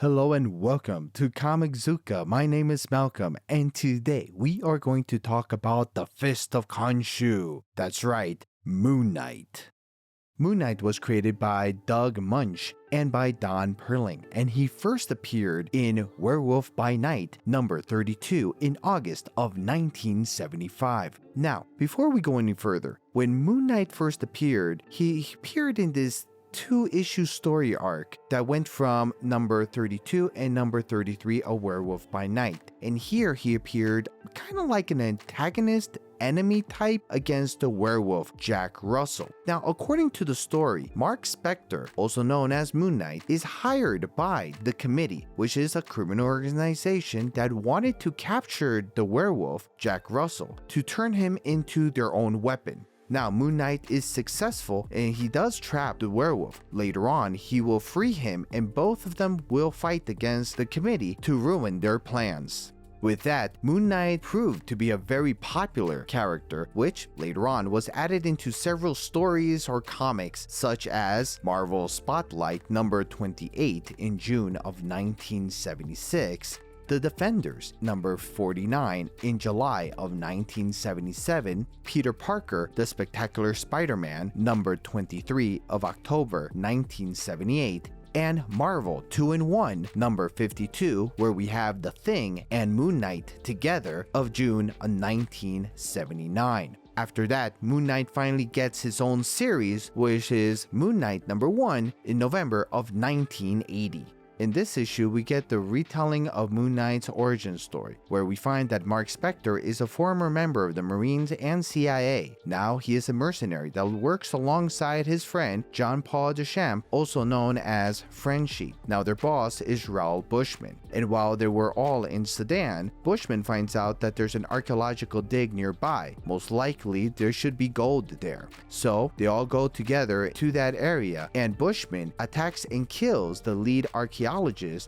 Hello and welcome to Comic-Zuka. My name is Malcolm, and today we are going to talk about the Fist of Khonshu. That's right, Moon Knight. Moon Knight was created by Doug Munch and by Don Perling, and he first appeared in Werewolf by Night number 32 in August of 1975. Now, before we go any further, when Moon Knight first appeared, he appeared in this two-issue story arc that went from number 32 and number 33 of Werewolf by Night. And here he appeared kind of like an antagonist enemy type against the werewolf Jack Russell. Now, according to the story, Mark Spector, also known as Moon Knight, is hired by the Committee, which is a criminal organization that wanted to capture the werewolf Jack Russell to turn him into their own weapon. Now, Moon Knight is successful and he does trap the werewolf. Later on, he will free him and both of them will fight against the Committee to ruin their plans. With that, Moon Knight proved to be a very popular character, which later on was added into several stories or comics such as Marvel Spotlight number 28 in June of 1976, The Defenders number 49 in July of 1977, Peter Parker, The Spectacular Spider-Man number 23 of October 1978, and Marvel 2-in-1 number 52, where we have The Thing and Moon Knight together of June of 1979. After that, Moon Knight finally gets his own series, which is Moon Knight number 1 in November of 1980. In this issue, we get the retelling of Moon Knight's origin story, where we find that Mark Spector is a former member of the Marines and CIA. Now he is a mercenary that works alongside his friend John Paul Duchamp, also known as Frenchie. Now their boss is Raoul Bushman. And while they were all in Sudan, Bushman finds out that there's an archaeological dig nearby. Most likely there should be gold there. So they all go together to that area, and Bushman attacks and kills the lead archaeologist,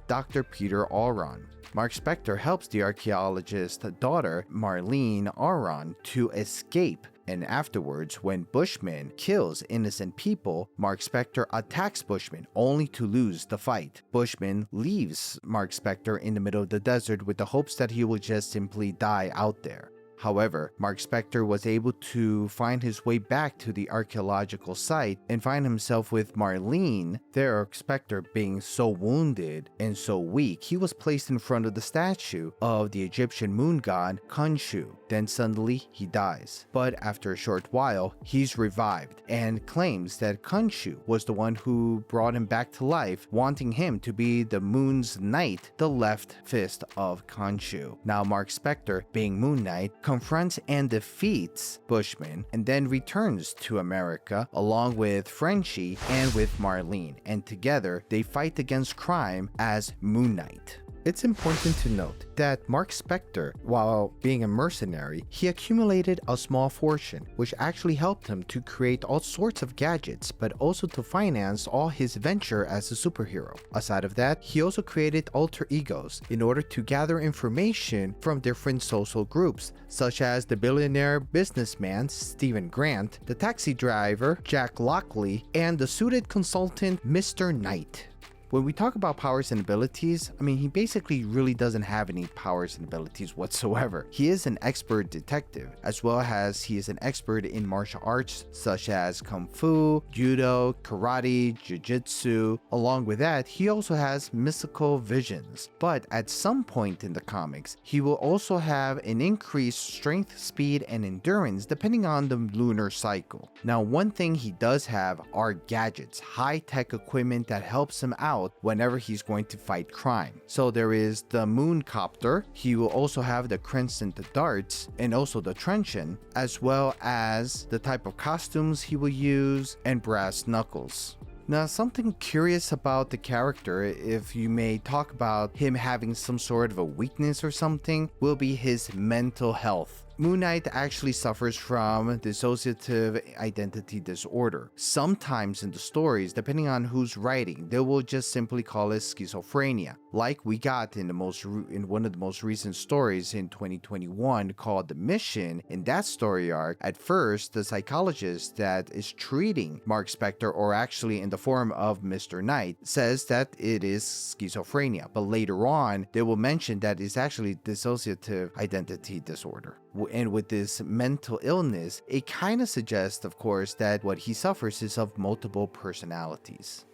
Dr. Peter Auron. Mark Spector helps the archaeologist's daughter, Marlene Auron, to escape. And afterwards, when Bushman kills innocent people, Mark Spector attacks Bushman only to lose the fight. Bushman leaves Mark Spector in the middle of the desert with the hopes that he will just simply die out there. However, Mark Spector was able to find his way back to the archaeological site and find himself with Marlene. There, Spector being so wounded and so weak, he was placed in front of the statue of the Egyptian moon god Khonshu. Then suddenly he dies. But after a short while, he's revived and claims that Khonshu was the one who brought him back to life, wanting him to be the moon's knight, the left fist of Khonshu. Now Mark Spector, being Moon Knight, confronts and defeats Bushman and then returns to America along with Frenchie and with Marlene, and together they fight against crime as Moon Knight. It's important to note that Mark Spector, while being a mercenary, he accumulated a small fortune, which actually helped him to create all sorts of gadgets, but also to finance all his venture as a superhero. Aside of that, he also created alter egos in order to gather information from different social groups, such as the billionaire businessman Stephen Grant, the taxi driver Jack Lockley, and the suited consultant Mr. Knight. When we talk about powers and abilities, he basically really doesn't have any powers and abilities whatsoever. He is an expert detective, as well as he is an expert in martial arts such as Kung Fu, Judo, Karate, Jiu-Jitsu. Along with that, he also has mystical visions. But at some point in the comics, he will also have an increased strength, speed, and endurance depending on the lunar cycle. Now, one thing he does have are gadgets, high-tech equipment that helps him out whenever he's going to fight crime. So there is the moon copter, he will also have the crescent darts, and also the truncheon, as well as the type of costumes he will use, and brass knuckles. Now, something curious about the character, if you may talk about him having some sort of a weakness or something, will be his mental health. Moon Knight actually suffers from dissociative identity disorder. Sometimes in the stories, depending on who's writing, they will just simply call it schizophrenia, like we got in one of the most recent stories in 2021 called The Mission. In that story arc, at first, the psychologist that is treating Mark Spector, or actually in the form of Mr. Knight, says that it is schizophrenia, but later on, they will mention that it's actually dissociative identity disorder. And with this mental illness, it kind of suggests, of course, that what he suffers is of multiple personalities.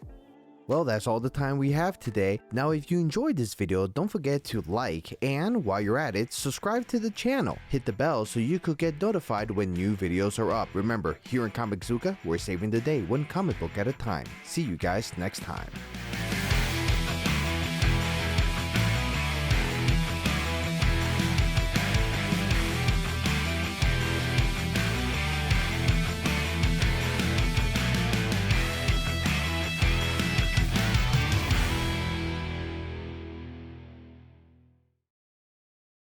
Well, that's all the time we have today. Now, if you enjoyed this video, don't forget to like, and while you're at it, subscribe to the channel. Hit the bell so you could get notified when new videos are up. Remember, here in Comiczuka, we're saving the day one comic book at a time. See you guys next time.